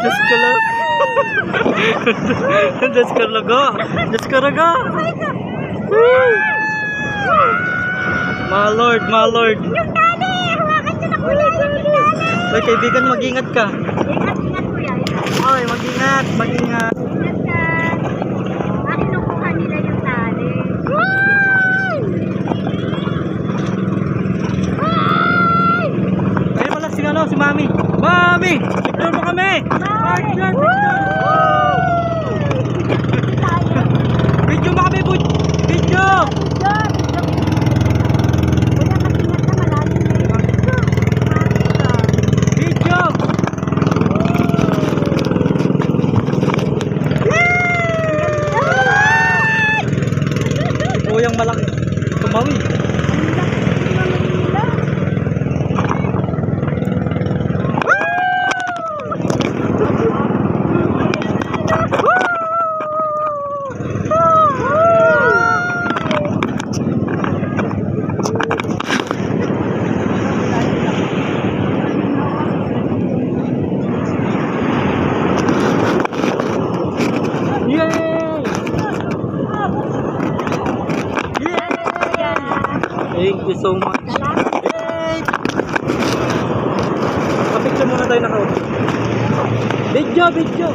Diyos ko lang. Diyos ko laga. Diyos ko laga. My Lord, my Lord. Yung tali! Hawakan nyo na kuya! Yung tali! Ay, kaibigan, mag-ingat ka. Ingat kuya! Ay, mag-ingat, mag-ingat. Ingat ka! Bakit nakuha nila yung tali? Ayun pala si ano, si Mami. Mami! Picture mo kami! Picture! Video mo kami, video! Video! Kuyang malaki. Tumawi. Thank you so much. Yay! Papicture muna tayo na. Video, video.